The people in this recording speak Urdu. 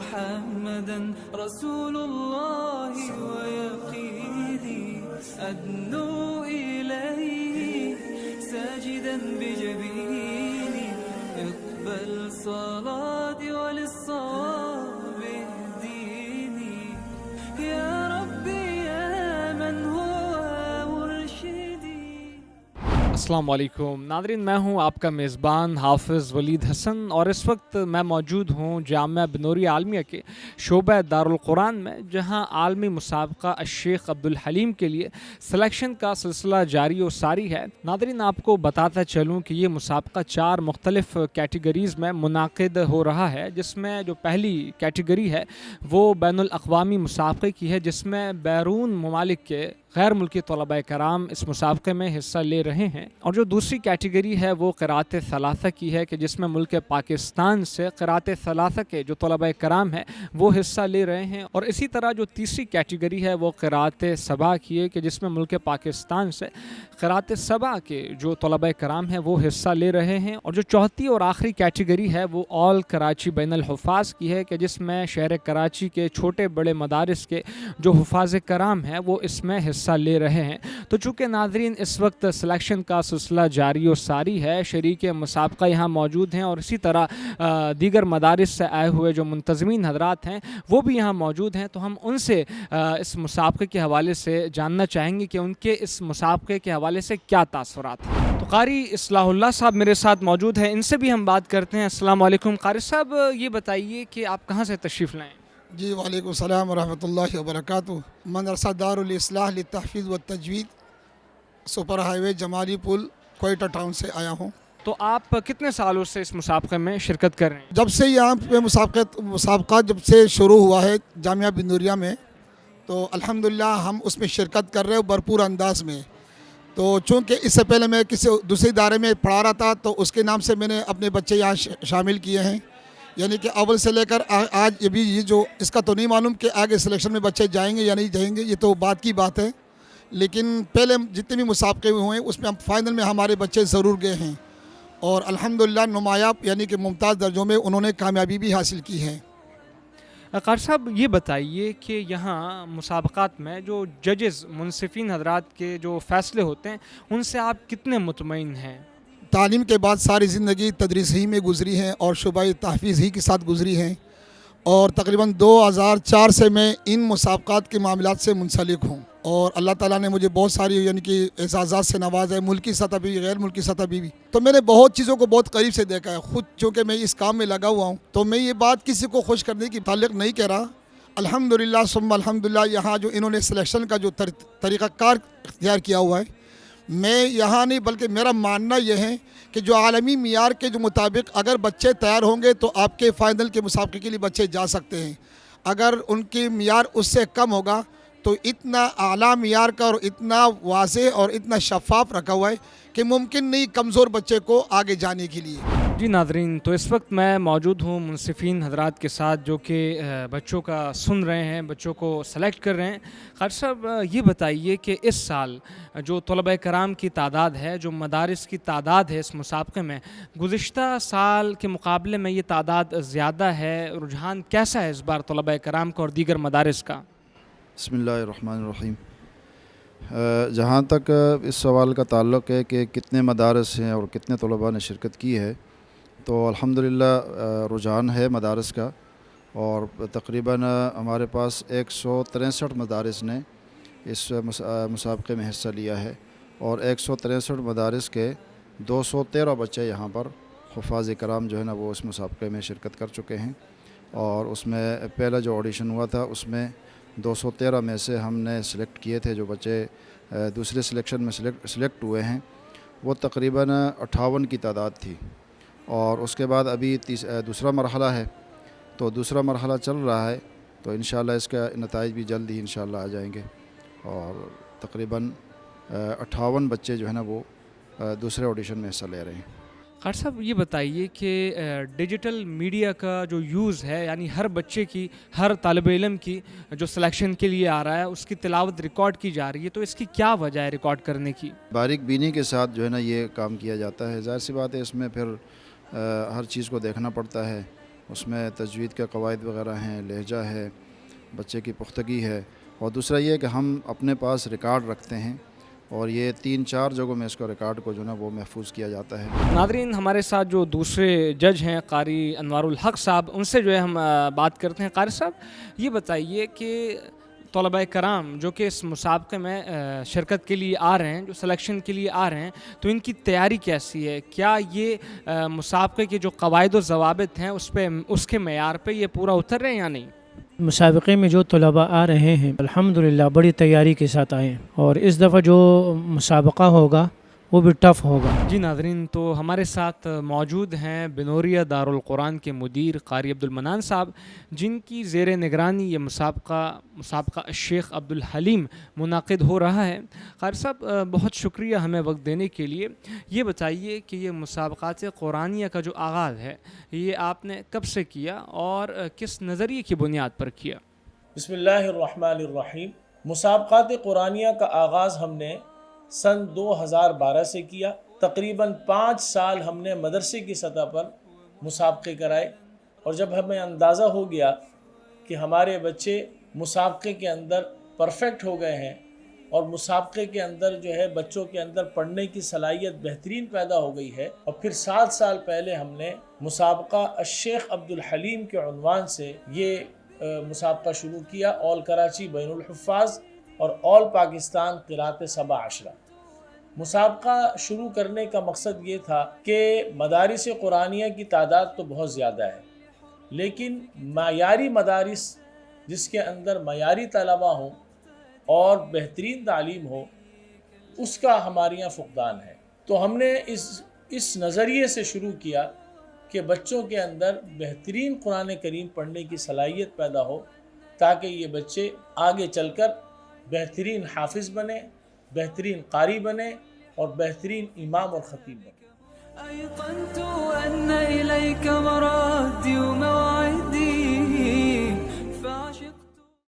محمدا رسول الله ويقيني أدنو إليه ساجدا بجبيني اقبل صلاتي وللصواب اهديني يا ربي يا من هو مرشدي. السلام علیکم ناظرین، میں ہوں آپ کا میزبان حافظ ولید حسن، اور اس وقت میں موجود ہوں جامعہ بنوری عالمیہ کے شعبہ دارالقرآن میں، جہاں عالمی مسابقہ الشیخ عبدالحلیم کے لیے سلیکشن کا سلسلہ جاری و ساری ہے. ناظرین، آپ کو بتاتا چلوں کہ یہ مسابقہ 4 مختلف کیٹیگریز میں منعقد ہو رہا ہے، جس میں جو پہلی کیٹیگری ہے وہ بین الاقوامی مسابقے کی ہے، جس میں بیرون ممالک کے غیر ملکی طلباء کرام اس مسابقے میں حصہ لے رہے ہیں. اور جو دوسری کیٹیگری ہے وہ قراءت ثلاثہ کی ہے، کہ جس میں ملک پاکستان سے قراءت ثلاثہ کے جو طلباء کرام ہیں وہ حصہ لے رہے ہیں. اور اسی طرح جو تیسری کیٹیگری ہے وہ قراءت سبع کی ہے، کہ جس میں ملک پاکستان سے قراءت سبع کے جو طلباء کرام ہیں وہ حصہ لے رہے ہیں. اور جو چوتھی اور آخری کیٹیگری ہے وہ آل کراچی بین الحفاظ کی ہے، کہ جس میں شہر کراچی کے چھوٹے بڑے مدارس کے جو حفاظ کرام ہیں وہ اس میں حصہ لے رہے ہیں. تو چونکہ ناظرین اس وقت سلیکشن کا سلسلہ جاری و ساری ہے، شریک مسابقہ یہاں موجود ہیں، اور اسی طرح دیگر مدارس سے آئے ہوئے جو منتظمین حضرات ہیں وہ بھی یہاں موجود ہیں. تو ہم ان سے اس مسابقے کے حوالے سے جاننا چاہیں گے کہ ان کے اس مسابقے کے حوالے سے کیا تاثرات ہیں. تو قاری اصلاح اللہ صاحب میرے ساتھ موجود ہیں، ان سے بھی ہم بات کرتے ہیں. السلام علیکم قاری صاحب، یہ بتائیے کہ آپ کہاں سے تشریف لائیں؟ جی وعلیکم السلام ورحمۃ اللہ وبرکاتہ. مدرسہ دار الاصلاح للتحفیظ والتجوید، سپر ہائی وے جمالی پل، کوئٹہ ٹاؤن سے آیا ہوں. تو آپ کتنے سالوں سے اس مسابقے میں شرکت کر رہے ہیں؟ جب سے یہاں پہ مسابقہ جب سے شروع ہوا ہے جامعہ بنوریہ میں، تو الحمدللہ ہم اس میں شرکت کر رہے ہیں بھرپور انداز میں. تو چونکہ اس سے پہلے میں کسی دوسرے ادارے میں پڑھا رہا تھا، تو اس کے نام سے میں نے اپنے بچے یہاں شامل کیے ہیں. یعنی کہ اول سے لے کر آج یہ جو اس کا تو نہیں معلوم کہ آگے سلیکشن میں بچے جائیں گے یا نہیں جائیں گے، یہ تو بات کی بات ہے. لیکن پہلے جتنے بھی مسابقے ہوئے ہیں اس میں ہم فائنل میں ہمارے بچے ضرور گئے ہیں، اور الحمدللہ نمایاں یعنی کہ ممتاز درجوں میں انہوں نے کامیابی بھی حاصل کی ہے. قاری صاحب یہ بتائیے کہ یہاں مسابقات میں جو ججز منصفین حضرات کے جو فیصلے ہوتے ہیں ان سے آپ کتنے مطمئن ہیں؟ تعلیم کے بعد ساری زندگی تدریس ہی میں گزری ہے اور شعبہ تحفیظ ہی کے ساتھ گزری ہے، اور تقریباً 2004 سے میں ان مسابقات کے معاملات سے منسلک ہوں. اور اللہ تعالیٰ نے مجھے بہت ساری یعنی کہ اعزازات سے نوازا ہے، ملکی سطح بھی غیر ملکی سطح بھی. تو میں نے بہت چیزوں کو بہت قریب سے دیکھا ہے. خود چونکہ میں اس کام میں لگا ہوا ہوں تو میں یہ بات کسی کو خوش کرنے کی تعلق نہیں کہہ رہا. الحمدللہ ثم الحمدللہ یہاں جو انہوں نے سلیکشن کا جو طریقہ کار اختیار کیا ہوا ہے، میں یہاں نہیں بلکہ میرا ماننا یہ ہے کہ جو عالمی معیار کے جو مطابق اگر بچے تیار ہوں گے تو آپ کے فائنل کے مسابقے کے لیے بچے جا سکتے ہیں. اگر ان کی معیار اس سے کم ہوگا تو اتنا اعلیٰ معیار کا اور اتنا واضح اور اتنا شفاف رکھا ہوا ہے کہ ممکن نہیں کمزور بچے کو آگے جانے کے لیے. جی ناظرین، تو اس وقت میں موجود ہوں منصفین حضرات کے ساتھ جو کہ بچوں کا سن رہے ہیں، بچوں کو سلیکٹ کر رہے ہیں. قاری صاحب یہ بتائیے کہ اس سال جو طلباء کرام کی تعداد ہے، جو مدارس کی تعداد ہے اس مسابقے میں، گزشتہ سال کے مقابلے میں یہ تعداد زیادہ ہے. رجحان کیسا ہے اس بار طلباء کرام کا اور دیگر مدارس کا؟ بسم اللہ الرحمن الرحیم. جہاں تک اس سوال کا تعلق ہے کہ کتنے مدارس ہیں اور کتنے طلباء نے شرکت کی ہے، تو الحمدللہ رجحان ہے مدارس کا، اور تقریباً ہمارے پاس 163 مدارس نے اس مسابقے میں حصہ لیا ہے، اور 163 مدارس کے 213 بچے یہاں پر حفاظ کرام جو ہے نا وہ اس مسابقے میں شرکت کر چکے ہیں. اور اس میں پہلا جو آڈیشن ہوا تھا اس میں 213 میں سے ہم نے سلیکٹ کیے تھے. جو بچے دوسرے سلیکشن میں سلیکٹ ہوئے ہیں وہ تقریباً 58 کی تعداد تھی. اور اس کے بعد ابھی دوسرا مرحلہ ہے، تو دوسرا مرحلہ چل رہا ہے، تو انشاءاللہ اس کا نتائج بھی جلد ہی انشاءاللہ آ جائیں گے. اور تقریباً 58 بچے جو ہے نا وہ دوسرے آڈیشن میں حصہ لے رہے ہیں. قاری صاحب یہ بتائیے کہ ڈیجیٹل میڈیا کا جو یوز ہے، یعنی ہر بچے کی، ہر طالب علم کی جو سلیکشن کے لیے آ رہا ہے اس کی تلاوت ریکارڈ کی جا رہی ہے، تو اس کی کیا وجہ ہے ریکارڈ کرنے کی؟ باریک بینی کے ساتھ جو ہے نا یہ کام کیا جاتا ہے. ظاہر سی بات ہے اس میں پھر ہر چیز کو دیکھنا پڑتا ہے، اس میں تجوید کے قواعد وغیرہ ہیں، لہجہ ہے، بچے کی پختگی ہے، اور دوسرا یہ کہ ہم اپنے پاس ریکارڈ رکھتے ہیں اور یہ 3-4 جگہوں میں اس کا ریکارڈ کو جو ہے وہ محفوظ کیا جاتا ہے۔ ناظرین، ہمارے ساتھ جو دوسرے جج ہیں قاری انوار الحق صاحب، ان سے جو ہے ہم بات کرتے ہیں۔ قاری صاحب، یہ بتائیے کہ طلباء کرام جو کہ اس مسابقے میں شرکت کے لیے آ رہے ہیں، جو سلیکشن کے لیے آ رہے ہیں، تو ان کی تیاری کیسی ہے؟ کیا یہ مسابقے کے جو قواعد و ضوابط ہیں اس کے معیار پہ یہ پورا اتر رہے ہیں یا نہیں؟ مسابقے میں جو طلباء آ رہے ہیں الحمدللہ بڑی تیاری کے ساتھ آئے ہیں، اور اس دفعہ جو مسابقہ ہوگا وہ بھی ٹف ہوگا۔ جی ناظرین، تو ہمارے ساتھ موجود ہیں بنوریہ دارالقرآن کے مدیر قاری عبدالمنان صاحب، جن کی زیر نگرانی یہ مسابقہ شیخ عبدالحلیم منعقد ہو رہا ہے۔ قاری صاحب، بہت شکریہ ہمیں وقت دینے کے لیے۔ یہ بتائیے کہ یہ مسابقات قرآنیہ کا جو آغاز ہے، یہ آپ نے کب سے کیا اور کس نظریے کی بنیاد پر کیا؟ بسم اللہ الرحمن الرحیم۔ مسابقات قرآنیہ کا آغاز ہم نے سن 2012 سے کیا۔ تقریباً 5 سال ہم نے مدرسے کی سطح پر مسابقے کرائے، اور جب ہمیں اندازہ ہو گیا کہ ہمارے بچے مسابقے کے اندر پرفیکٹ ہو گئے ہیں اور مسابقے کے اندر جو ہے بچوں کے اندر پڑھنے کی صلاحیت بہترین پیدا ہو گئی ہے، اور پھر 7 سال پہلے ہم نے مسابقہ الشیخ عبدالحلیم کے عنوان سے یہ مسابقہ شروع کیا، آل کراچی بین الحفاظ اور آل پاکستان قراءت 17 مسابقہ شروع کرنے کا مقصد یہ تھا کہ مدارس قرآنیہ کی تعداد تو بہت زیادہ ہے، لیکن معیاری مدارس جس کے اندر معیاری طلباء ہوں اور بہترین تعلیم ہو، اس کا ہمارے یہاں فقدان ہے۔ تو ہم نے اس نظریے سے شروع کیا کہ بچوں کے اندر بہترین قرآن کریم پڑھنے کی صلاحیت پیدا ہو، تاکہ یہ بچے آگے چل کر بہترین حافظ بنے، بہترین قاری بنے اور بہترین امام اور خطیب بنے۔